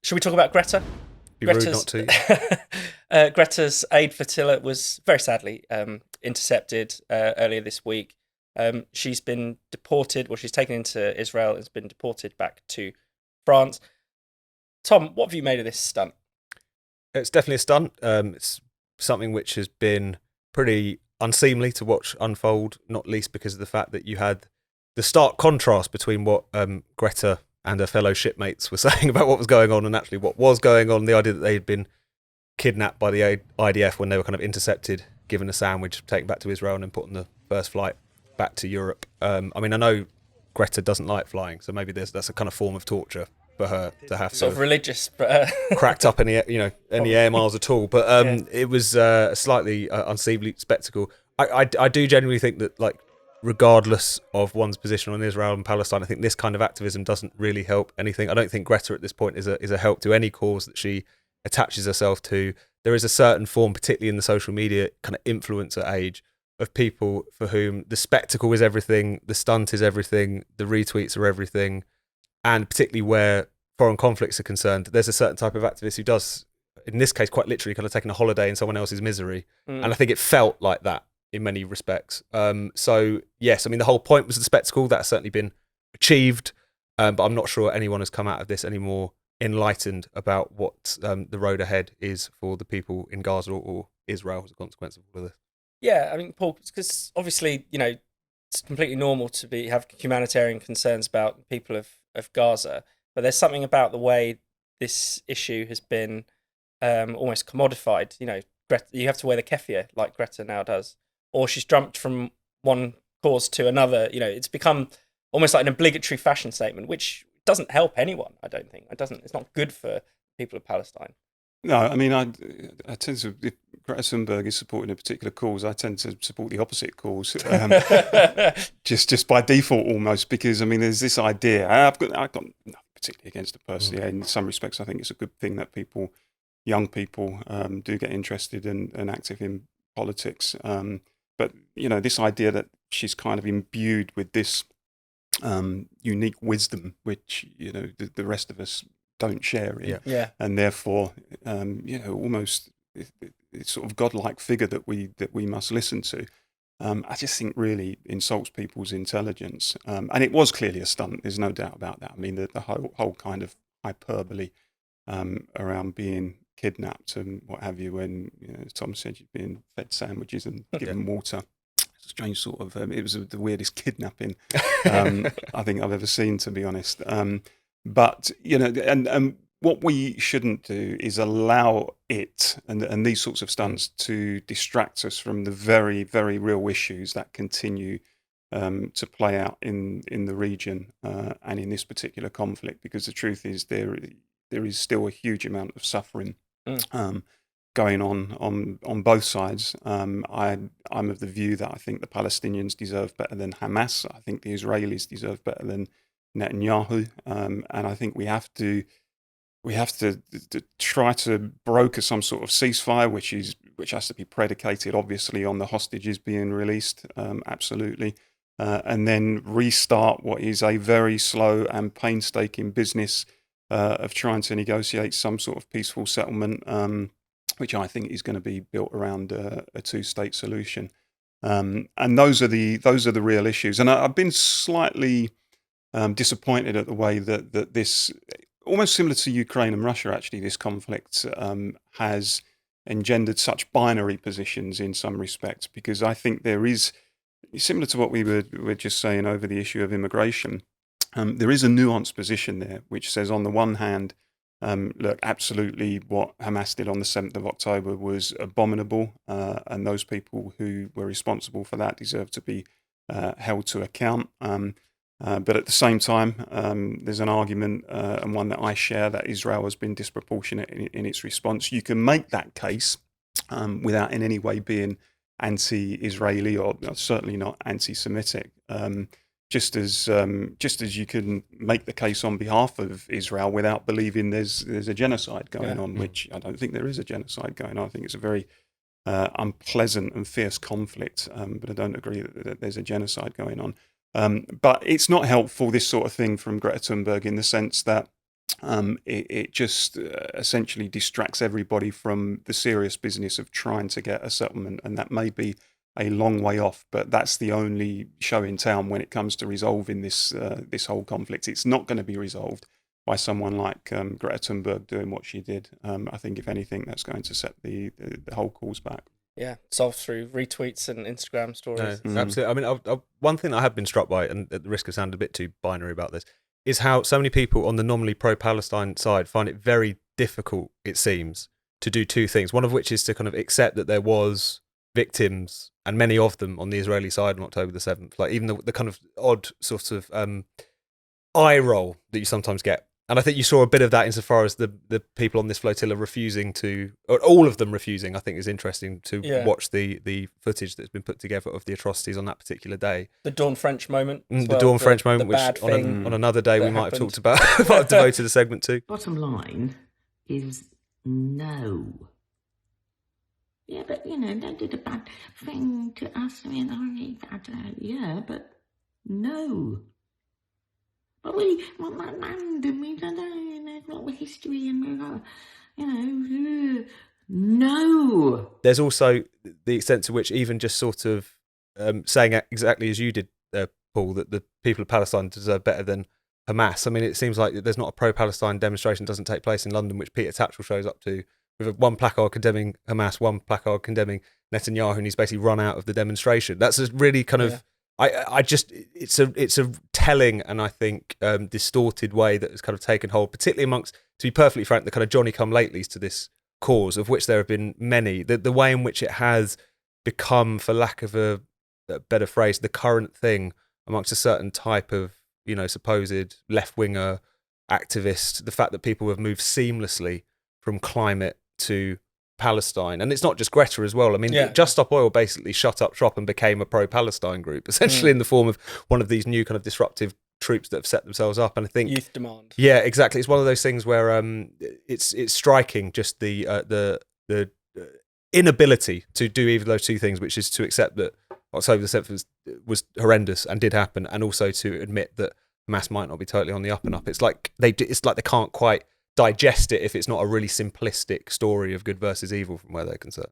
Should we talk about Greta? Be rude not Greta's to. Greta's aid flotilla was very sadly intercepted earlier this week. She's been deported. Well, she's taken into Israel and has been deported back to France. Tom, what have you made of this stunt? It's definitely a stunt. It's something which has been pretty unseemly to watch unfold, not least because of the fact that you had the stark contrast between what Greta and her fellow shipmates were saying about what was going on and actually what was going on. The idea that they had been kidnapped by the IDF when they were kind of intercepted, given a sandwich, taken back to Israel, and then put on the first flight back to Europe. I mean, I know Greta doesn't like flying, so maybe that's a kind of form of torture for her to have Sort to of religious, but cracked up any air miles at all. But it was a slightly unseemly spectacle. I do genuinely think that, like, regardless of one's position on Israel and Palestine, I think this kind of activism doesn't really help anything. I don't think Greta at this point is a help to any cause that she attaches herself to. There is a certain form, particularly in the social media kind of influencer age, of people for whom the spectacle is everything, the stunt is everything, the retweets are everything, and particularly where foreign conflicts are concerned, there's a certain type of activist who does, in this case, quite literally kind of taking a holiday in someone else's misery. And I think it felt like that in many respects. So, yes, I mean, the whole point was the spectacle. That's certainly been achieved, but I'm not sure anyone has come out of this any more enlightened about what the road ahead is for the people in Gaza or Israel as a consequence of all of this. yeah, I mean, Paul, because obviously, it's completely normal to have humanitarian concerns about people of Gaza, but there's something about the way this issue has been almost commodified. Greta, you have to wear the keffiyeh like Greta now does, or she's jumped from one cause to another. It's become almost like an obligatory fashion statement, which doesn't help anyone. I don't think it doesn't. It's not good for people of Palestine. No, I mean, I tend to, if Greta Thunberg is supporting a particular cause, I tend to support the opposite cause, just by default almost, because I mean, there's this idea. I've got nothing particularly against it personally. In some respects, I think it's a good thing that young people, do get interested and active in politics. But this idea that she's kind of imbued with this unique wisdom, which the rest of us don't share in, Yeah. and therefore, almost it's sort of godlike figure that we must listen to. I just think really insults people's intelligence, and it was clearly a stunt. There's no doubt about that. I mean, the whole kind of hyperbole around being kidnapped and what have you. When Tom said you'd been fed sandwiches and given water. Strange sort of. It was the weirdest kidnapping I think I've ever seen, to be honest. But and what we shouldn't do is allow it and these sorts of stunts to distract us from the very, very real issues that continue to play out in the region and in this particular conflict. Because the truth is, there is still a huge amount of suffering going on both sides. I'm of the view that I think the Palestinians deserve better than Hamas. I think the Israelis deserve better than Netanyahu, and I think we have to try to broker some sort of ceasefire, which has to be predicated, obviously, on the hostages being released, absolutely, and then restart what is a very slow and painstaking business of trying to negotiate some sort of peaceful settlement, which I think is going to be built around a two-state solution, and those are the real issues. And I've been slightly disappointed at the way that this, almost similar to Ukraine and Russia, actually, this conflict has engendered such binary positions in some respects, because I think there is, similar to what we were just saying over the issue of immigration, there is a nuanced position there, which says, on the one hand, look, absolutely what Hamas did on the 7th of October was abominable, and those people who were responsible for that deserve to be held to account. But at the same time, there's an argument, and one that I share, that Israel has been disproportionate in its response. You can make that case without in any way being anti-Israeli or certainly not anti-Semitic. Just as you can make the case on behalf of Israel without believing there's a genocide going on, which I don't think there is a genocide going on. I think it's a very unpleasant and fierce conflict, but I don't agree that there's a genocide going on. But it's not helpful, this sort of thing from Greta Thunberg, in the sense that it just essentially distracts everybody from the serious business of trying to get a settlement, and that may be a long way off, but that's the only show in town when it comes to resolving this whole conflict. It's not going to be resolved by someone like Greta Thunberg doing what she did. I think, if anything, that's going to set the whole cause back. Yeah, solved through retweets and Instagram stories. No, absolutely. I mean, one thing that I have been struck by, and at the risk of sounding a bit too binary about this, is how so many people on the nominally pro-Palestine side find it very difficult, it seems, to do two things. One of which is to kind of accept that there was victims, and many of them, on the Israeli side on October the 7th. Like, even the kind of odd sort of eye roll that you sometimes get. And I think you saw a bit of that insofar as the people on this flotilla refusing to, or all of them refusing, I think is interesting to watch the footage that's been put together of the atrocities on that particular day. The Dawn French moment. The Dawn French moment, which on another day we might have talked about, might have devoted a segment to. Bottom line is no. Yeah, but, they did a bad thing to us. I mean, yeah, but no. But we want that land, and we've got history, and we've got, no. There's also the extent to which even just sort of saying exactly as you did, Paul, that the people of Palestine deserve better than Hamas. I mean, it seems like there's not a pro-Palestine demonstration doesn't take place in London, which Peter Tatchell shows up to with one placard condemning Hamas, one placard condemning Netanyahu, and he's basically run out of the demonstration. That's a really kind of... it's a telling and I think distorted way that has kind of taken hold, particularly amongst, to be perfectly frank, the kind of Johnny-come-latelys to this cause, of which there have been many. The way in which it has become, for lack of a better phrase, the current thing amongst a certain type of, supposed left-winger activist, the fact that people have moved seamlessly from climate to Palestine, and it's not just Greta as well. I mean, Just Stop Oil basically shut up shop and became a pro-Palestine group, essentially in the form of one of these new kind of disruptive troops that have set themselves up. And I think youth demand. Yeah, exactly. It's one of those things where it's striking, just the inability to do either of those two things, which is to accept that October the 7th was horrendous and did happen, and also to admit that Hamas might not be totally on the up and up. It's like they can't quite digest it if it's not a really simplistic story of good versus evil from where they're concerned.